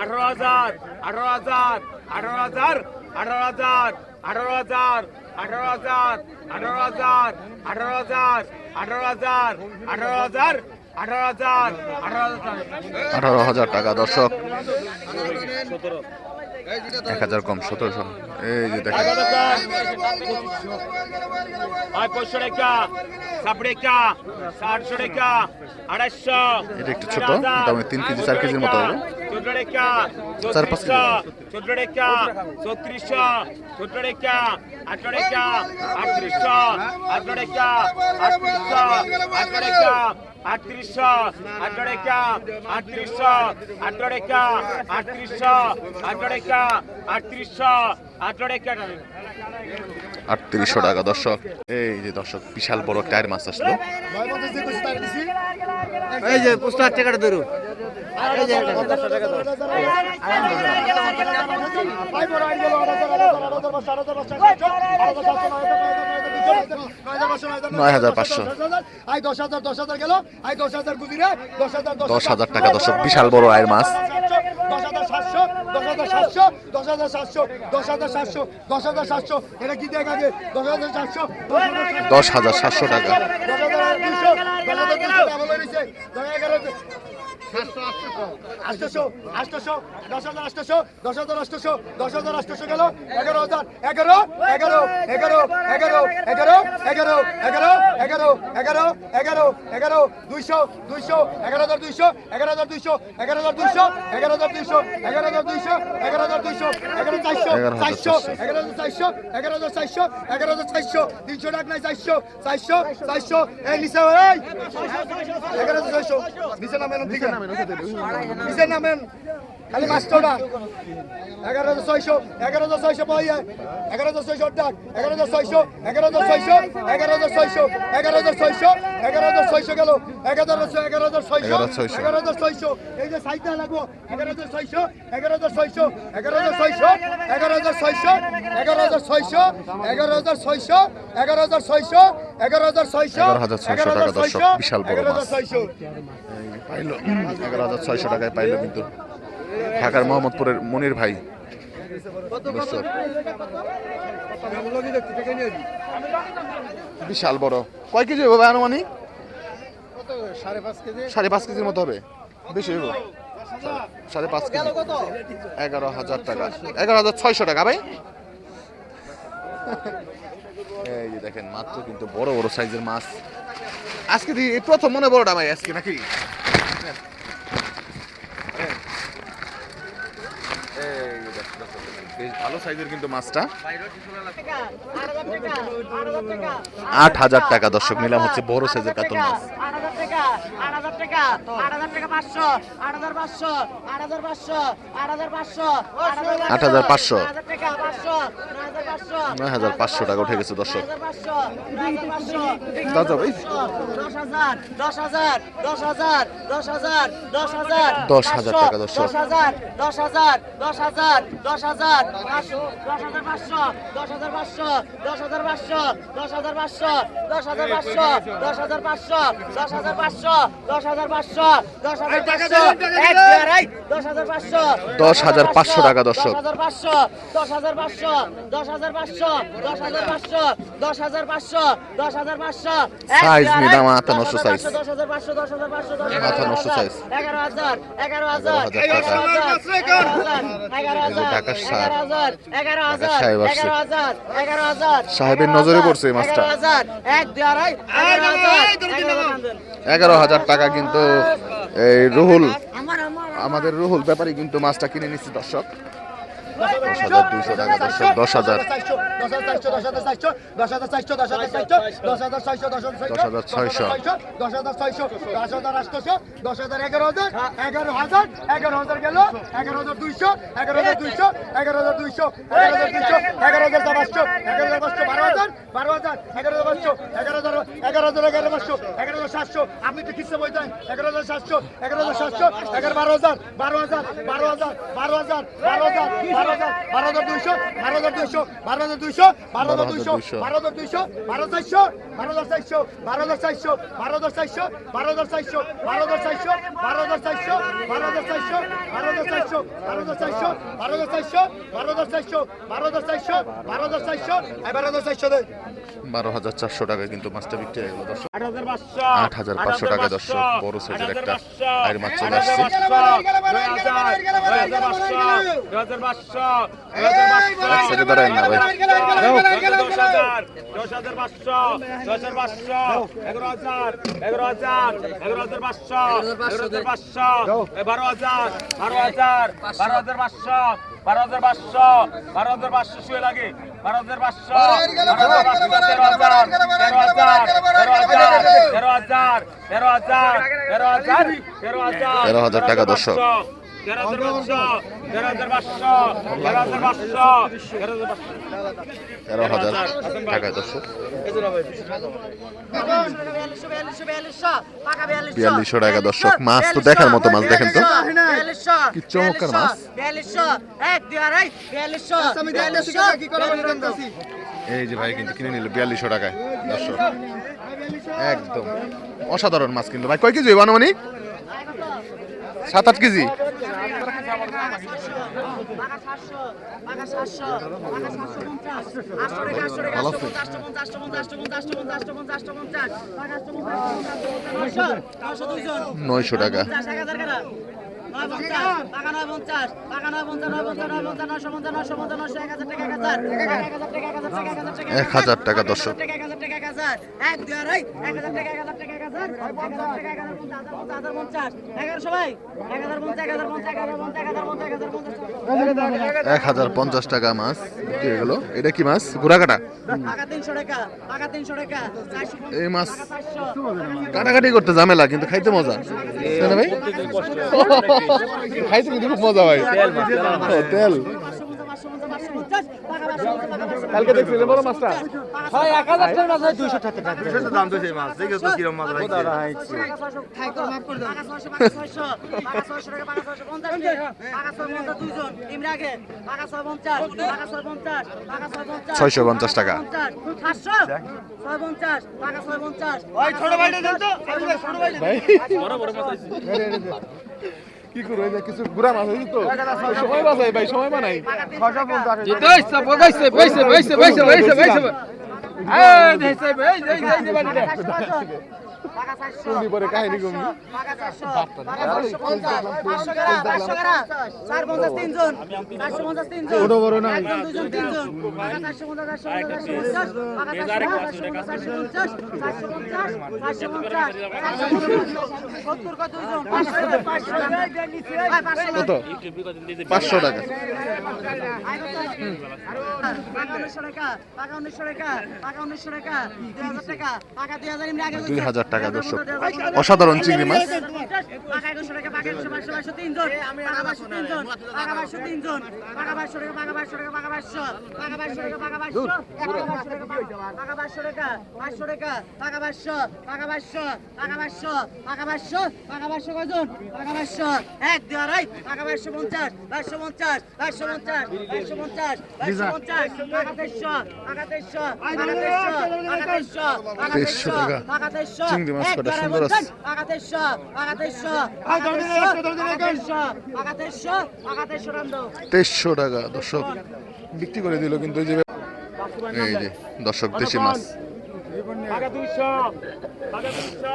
18,000 18,000 18,000 18,000 18,000 18,000 18,000 18,000 18,000 18,000 18,000 18,000 টাকা দর্শক, 1,000 কম 1700। এই যে দেখেন 500 টাকা 60 টাকা 60 টাকা 250 এটা একটু ছোট, মোটামুটি 3 কেজি 4 কেজির মতো হবে। 14 টাকা 4-5 কেজি। 14 টাকা 3400 14 টাকা 18 টাকা 3800 18 টাকা 3800 18 টাকা 3800 18 টাকা 3800 18 টাকা 3800 18 টাকা 3800 18 টাকা 3800 টাকা দর্শক। এই যে দর্শক বিশাল বড় টায়ার মাছ আসলো। এই যে পোস্টার টাকাটা ধরো এই যে 9,500 10,000 টাকা দর্শক, বিশাল বড় আয়ের মাছ। 10,700 টাকা। 10,800 গেল 11,000 11 11 11 11 11 11 11 11 11 11 200 200 11,200 11,200 11,200 11,200 11,200 11,200 11,400 11,400 11,400 11,400 300 টাকা নাই 400 400 400 এই নিচে এই 11,600 নিচে নামেন ঠিক আছে নিচে নামেন খালি মাস্টারটা 11,600 11,600 পাই 11,600 ডাক 11,600 11,600 11,600 11,600 11,600 গেল 11,600 11,600 এই যে সাইডটা লাগবো 11,600 11,600 11,600 11,600 11,600 11,600 11,600 11,600 11,600 টাকা দর্শক, বিশাল বড় মাছ পাইলো। 11,600 টাকায় পাইলো কিন্তু ঢাকার মোহাম্মদপুরের মনির ভাই। দর্শক বিশাল বড়, কয় কেজি হবে আনুমানিক? 5.5 কেজির মতো হবে, বেশি হবে 5.5 কেজি। 11,000 টাকা 11,600 টাকা ভাই। এই যে দেখেন মাত্র কিন্তু বড় বড় সাইজের মাছ আজকে এই প্রথম মনে বড়টা ভাই আজকে নাকি। বেশ ভালো সাইজের কিন্তু মাছটা। 8,000 টাকা দর্শক, নিলাম হচ্ছে বড় সাইজের কাতল মাছ। 8,500 9,500 টাকা উঠে গেছে দর্শক। 10,000 টাকা দর্শক। 10,500 টাকা দর্শক। সাইজ নিদা মাথা নষ্ট সাইজ, মাথা নষ্ট সাইজ। 11,000 টাকা। সাহেবের নজরে পড়ছে এই মাছটা। 11,000 টাকা কিন্তু এই রুহুল, আমাদের রুহুল ব্যাপারী কিন্তু মাছটা কিনে নিচ্ছে দর্শক। 10,200 টাকা দর্শক। 10,000 আপনি তো কিসে বই দেন 11,700 11,700 12,000 12,000 12,000 12,000 12,000 12,200 12,200 12,200 12,200 12,200 12,400 12,400 12,400 12,400 12,400 12,400 12,400 12,400 12,400 12,400 12,400 12,400 12,400 12,400 দে 12,400 টাকা কিন্তু মাছটা বিক্রি হয়ে গেল দর্শক। 8,500 8,500 টাকা দর্শক, বড় সাইজের একটা আইর মাছ চলে আসছে। 2,500 এক সাইডে দাঁড়ায় না ভাই। 10,500 10,500 11,500 11,500 11,500 12,000 12,000 12,500 12,500 12,500 শুয়ে লাগে 12,500 13,000 টাকা দর্শক। 13,000 টাকা দর্শক। 4200 টাকা দর্শক। মাছ তো দেখার মতো মাছ, দেখেন তো কি চমৎকার মাছ। এই যে ভাই কিন্তু কিনে নিল 4200 টাকায় দর্শক, একদম অসাধারণ মাছ কিন্তু ভাই। কয় কেজি হইব আনুমানিক? 7-8 কেজি। ভালো আছে। 900 টাকা। 1000 টাকা দর্শক। 1050 টাকা মাছ বিক্রি হয়ে গেল। এটা কি মাছ? ঘোড়াকাটা। এই মাছ কাটাকাটি করতে ঝামেলা, কিন্তু খাইতে মজা, তাই না ভাই? খাইতে কিন্তু খুব মজা ভাই। ও, তেল। কালকে দেখছিলেন বড় মাছটা? হয় 1000 টাকার মাছ হয় 200 টাকা। 200 দাম দিছে মাছ, দেখো তো কিরকম মাছ রাখছে। $650 টাকা। ভাই কি করবো, এই যে কিছু গুড়া মাছ হয়েছে তো, সময় বাঁচাই ভাই, সময় বানাই। চুলদি পরে কাহিনী কমি। ওটা বড় না। 500 টাকা। 2000 টাকা দর্শক। অসাধারণ চিংড়ি মাছ। 2300 টাকা। চিংড়ি মাছ কটা সুন্দর আছে। 2300 টাকা দর্শক বিক্রি করে দিল কিন্তু। এই যে দর্শক দেশি মাছ। টাকা 200 টাকা 200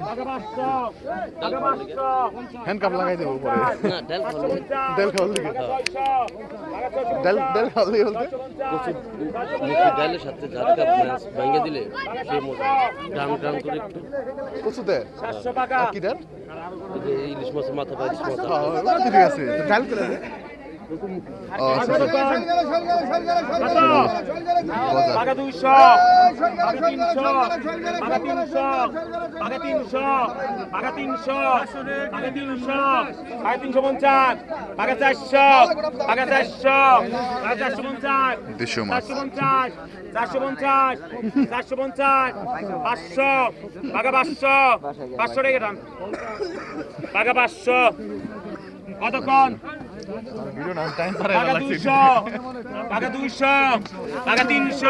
টাকা 500 টাকা 500 হ্যান্ড কাপ লাগাই দেবো পরে। না ডাল খাওয়া তেল খাওয়াল দিকে। তেল খাওয়াল দিকে বলতে মুখে ডালের সাথে জাতকা মাছ ভেঙে দিলে সে মজা টান টান করে একটু কচুতে 700 টাকা কি দেন? এই যে ইলিশ মাছের মাথা পাই ইলিশ মাথা ঠিক আছে, তো ডাল করে দে। ও আচ্ছা আচ্ছা। টাকা 200 টাকা 300 টাকা 300 টাকা 300 টাকা 300 টাকা 300 টাকা 350 টাকা 400 টাকা 400 টাকা 450 দেশীয় মাছ। 450 450 450 500 টাকা 500 500 টাকা দাম টাকা 500 কতক্ষণ ভিডিও না টাইম পারে বাঘা 200 বাঘা 200 বাঘা 300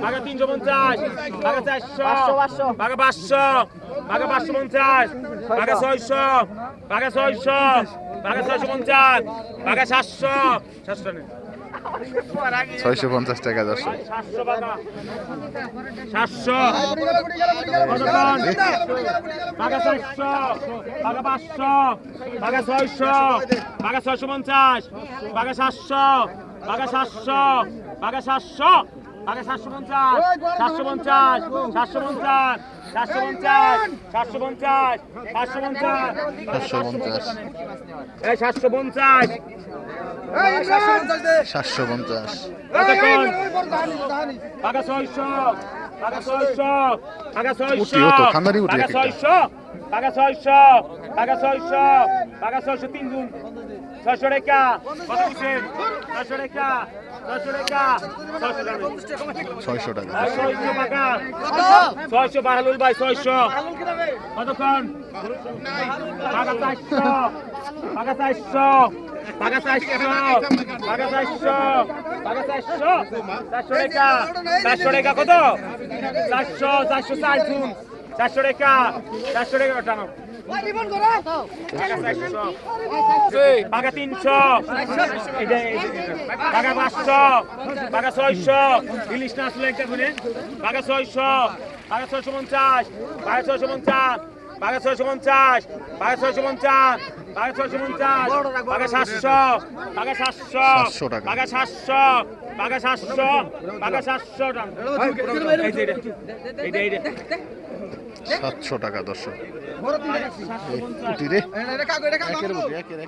বাঘা 350 বাঘা 400 বাঘা 500 বাঘা 550 বাঘা 600 বাঘা 600 বাঘা 650 বাঘা 700 700 নেই 650 টাকা দর্শক 700 বাঘা 700 কতক্ষণ বাঘা 400 বাঘা 500 বাঘা 600 বাঘা 650 বাঘা 700 বাঘা 700 বাঘা 700 বাঘা 750 750 750 750 750 750 750 এই 750 750 কতক্ষণ বাঘা 600 বাঘা 600 বাঘা 600 উঠি, ও তো খানদানি উঠি বাঘা এক একটা। 600 বাঘা 600 বাঘা 600 বাঘা 600 তিন গুণ 600 টাকা কত দিচ্ছেন 600 টাকা 600 টাকা 600 টাকা 600 টাকা 600 টাকা 600 বাহালুল ভাই 600 কতক্ষণ বাঘা 400 বাঘা 400 বাঘা 400 বাঘা 400 বাঘা 400 400 টাকা 400 টাকা কত 400 404 গুণ 400 টাকা 400 টাকা টানো বাঘা 400 বাঘা 300 এই যে বাঘা 500 বাঘা 600 ইলিশ না আসলে একটা গুনে বাঘা 600 বাঘা 650 বাঘা 650 বাঘা 650 বাঘা 650 বাঘা 650 বাঘা 700 বাঘা 700 700 টাকা। বাঘা 700 বাঘা 700 বাঘা 700 টাকা এই যে এইটা 700 টাকা দর্শক এই উঠি রে একের বুটি একের